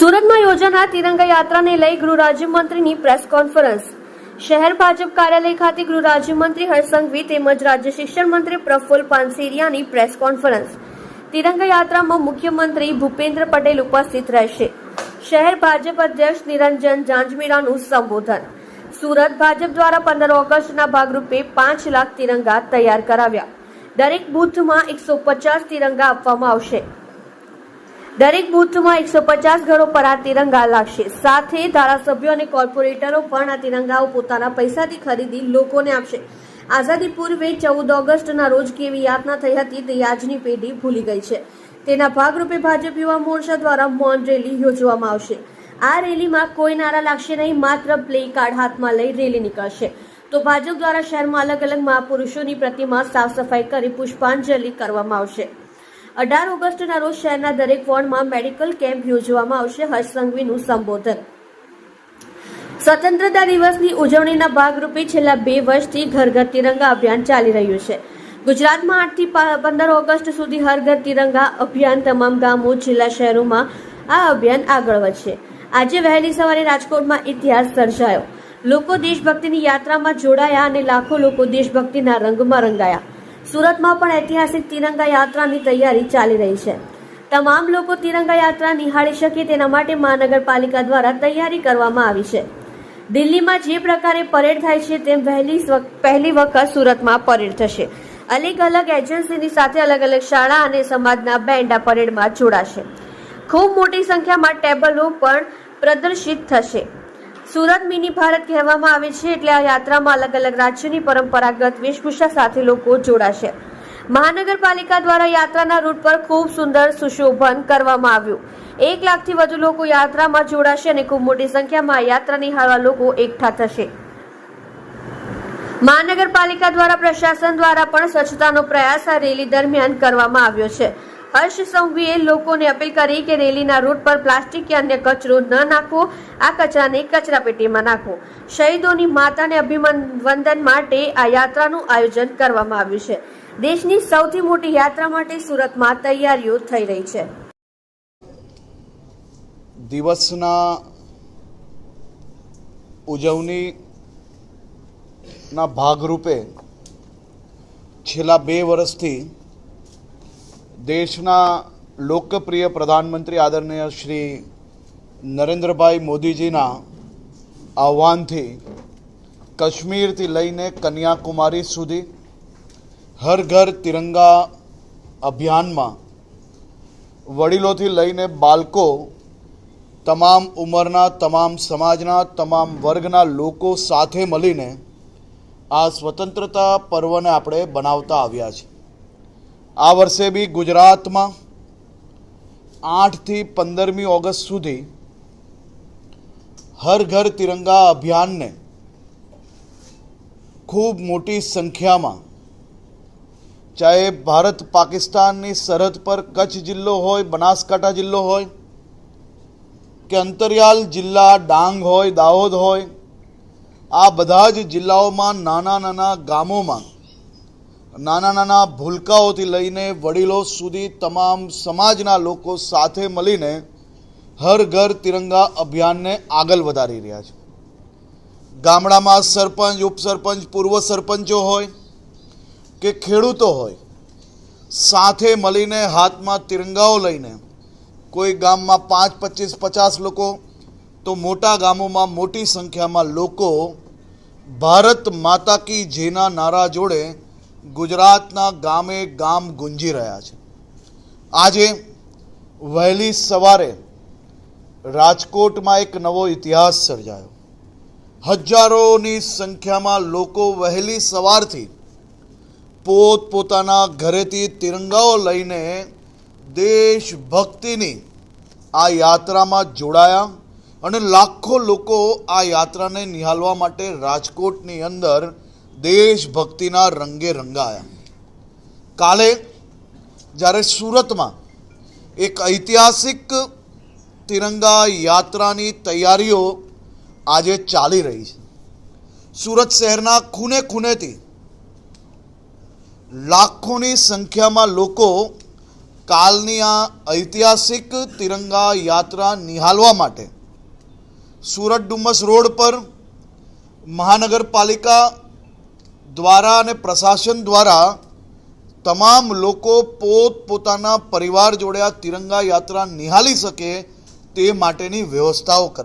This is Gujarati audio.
સુરતમાં યોજાનાર તિરંગા યાત્રાને લઈ ગૃહ રાજ્યમંત્રીની પ્રેસ કોન્ફરન્સ। શહેર ભાજપ કાર્યાલય ખાતે ગૃહ રાજ્યમંત્રી હર્ષ સંઘવી તેમજ રાજ્ય શિક્ષણ મંત્રી પ્રફુલ્લ પાનસેરિયાની પ્રેસ કોન્ફરન્સ। તિરંગા યાત્રામાં મુખ્યમંત્રી ભૂપેન્દ્ર પટેલ ઉપસ્થિત રહેશે। શહેર ભાજપ અધ્યક્ષ નિરંજન ઝાંઝમેરાનું સંબોધન। સુરત ભાજપ દ્વારા 15 ઓગસ્ટના ભાગરૂપે 5 લાખ તિરંગા તૈયાર કરાવ્યા। દરેક બૂથમાં 150 તિરંગા આપવામાં આવશે। દરેક બૂથમાં 150 ઘરો પર આ તિરંગા લાગશે। સાથે ધારાસભ્યો અને કોર્પોરેટરો પણ આ તિરંગાઓ પોતાના પૈસાથી ખરીદી લોકોને આપશે। આઝાદી પૂર્વે 14 ઓગસ્ટના રોજ કેવી યાતના થઈ હતી તે આજની પેઢી ભૂલી ગઈ છે। તેના ભાગરૂપે ભાજપ યુવા મોરચા દ્વારા મૌન રેલી યોજવામાં આવશે। આ રેલીમાં કોઈ નારા લાગશે નહીં, માત્ર પ્લે કાર્ડ હાથમાં લઈ રેલી નીકળશે। તો ભાજપ દ્વારા શહેરમાં અલગ અલગ મહાપુરુષોની પ્રતિમા સાફ સફાઈ કરી પુષ્પાંજલિ કરવામાં આવશે। 18 ઓગસ્ટના રોજ શહેરના દરેક વોર્ડમાં મેડિકલ કેમ્પ યોજવામાં આવશે। હર્ષ સંઘવીનું સંબોધન। સ્વતંત્રતા દિવસની ઉજવણીના ભાગરૂપે છેલ્લા 2 વર્ષથી ઘર ઘર તિરંગા અભિયાન ચાલી રહ્યું છે। ગુજરાતમાં 8 થી 15 ઓગસ્ટ સુધી હર ઘર તિરંગા અભિયાન તમામ ગામો જિલ્લા શહેરોમાં આ અભિયાન આગળ વધશે। આજે વહેલી સવારે રાજકોટમાં ઇતિહાસ સર્જાયો। લોકો દેશભક્તિની યાત્રામાં જોડાયા અને લાખો લોકો દેશભક્તિના રંગમાં રંગાયા। સુરતમાં પણ ઐતિહાસિક તિરંગા યાત્રાની તૈયારી ચાલી રહી છે। તમામ લોકો તિરંગા યાત્રા નિહાળી શકે તેના માટે મહાનગરપાલિકા દ્વારા તૈયારી કરવામાં આવી છે। દિલ્હીમાં જે પ્રકારે પરેડ થાય છે તેમ પહેલી વખત સુરતમાં પરેડ થશે। અલગ અલગ એજન્સીની સાથે અલગ અલગ શાળા અને સમાજના બેન્ડ આ પરેડમાં જોડાશે। ખૂબ મોટી સંખ્યામાં ટેબલો પણ પ્રદર્શિત થશે। સુરત મિની ભારત કહેવામાં આવે છે, એટલે આ યાત્રામાં અલગ અલગ રાજ્યની પરંપરાગત વેશભૂષા સાથે લોકો જોડાશે। મહાનગરપાલિકા દ્વારા યાત્રાના રૂટ પર ખૂબ સુંદર સુશોભન કરવામાં આવ્યું। 1 લાખથી વધુ લોકો યાત્રામાં જોડાશે અને ખૂબ મોટી સંખ્યામાં આ યાત્રા નિહાળવા લોકો એકઠા થશે। મહાનગરપાલિકા દ્વારા પ્રશાસન દ્વારા પણ સ્વચ્છતાનો પ્રયાસ આ રેલી દરમિયાન કરવામાં આવ્યો છે। હર્ષ સંઘવીએ લોકોને અપીલ કરી કે રેલીના રૂટ પર પ્લાસ્ટિક કે અન્ય કચરો ન નાખવો, આ કચરાને કચરાપેટીમાં નાખવો। શહીદોની માતાને અભિવંદન માટે આ યાત્રાનું આયોજન કરવામાં આવ્યું છે। દેશની સૌથી મોટી યાત્રા માટે સુરતમાં તૈયારીઓ થઈ રહી છે। દિવસના ઉજવણીના ભાગરૂપે છેલ્લા 2 વર્ષથી દેશના લોકપ્રિય પ્રધાનમંત્રી આદરણીય શ્રી નરેન્દ્રભાઈ મોદીજીના આહ્વાનથી કાશ્મીરથી લઈને કન્યાકુમારી સુધી હર ઘર તિરંગા અભિયાનમાં વડીલોથી લઈને બાળકો, તમામ ઉંમરના, તમામ સમાજના, તમામ વર્ગના લોકો સાથે મળીને આ સ્વતંત્રતા પર્વને આપણે બનાવતા આવ્યા છીએ। આ વર્ષે બી ગુજરાતમાં 8 થી 15મી ઓગસ્ટ સુધી હર ઘર તિરંગા અભિયાનને ખૂબ મોટી સંખ્યામાં, ચાહે ભારત પાકિસ્તાનની સરહદ પર કચ્છ જિલ્લો હોય, બનાસકાંઠા જિલ્લો હોય કે અંતરિયાળ જિલ્લા ડાંગ હોય, દાહોદ હોય, આ બધા જ જિલ્લાઓમાં નાના નાના ગામોમાં નાના નાના ભૂલકાઓથી લઈને વડીલો સુધી તમામ સમાજના લોકો સાથે મળીને હર ઘર તિરંગા અભિયાનને આગળ વધારી રહ્યા છે। ગામડામાં સરપંચ, ઉપસરપંચ, પૂર્વ સરપંચો હોય કે ખેડૂતો હોય, સાથે મળીને હાથમાં તિરંગાઓ લઈને કોઈ ગામમાં 5, 25, 50 લોકો તો મોટા ગામોમાં મોટી સંખ્યામાં લોકો ભારત માતા કી જયના નારા જોડે ગુજરાતના ગામે ગામ ગુંજી રહ્યા છે। આજે વહેલી સવારે રાજકોટમાં એક નવો ઇતિહાસ સર્જાયો। હજારોની સંખ્યામાં લોકો વહેલી સવારથી પોતપોતાના ઘરેથી તિરંગાઓ લઈને દેશભક્તિની આ યાત્રામાં જોડાયા અને લાખો લોકો આ યાત્રાને નિહાળવા માટે રાજકોટની અંદર દેશભક્તિના રંગે રંગાયા। કાલે જ્યારે સુરતમાં એક ઐતિહાસિક તિરંગા યાત્રાની તૈયારીઓ આજે ચાલી રહી છે। સુરત શહેરના ખૂણે ખૂણેથી લાખોની સંખ્યામાં લોકો કાલની આ ઐતિહાસિક તિરંગા યાત્રા નિહાળવા માટે સુરત ડુમસ રોડ પર મહાનગરપાલિકા દ્વારા અને પ્રશાસન દ્વારા તમામ લોકો પોતપોતાના પરિવાર જોડે આ તિરંગા યાત્રા નિહાળી શકે તે માટેની વ્યવસ્થાઓ કરવામાં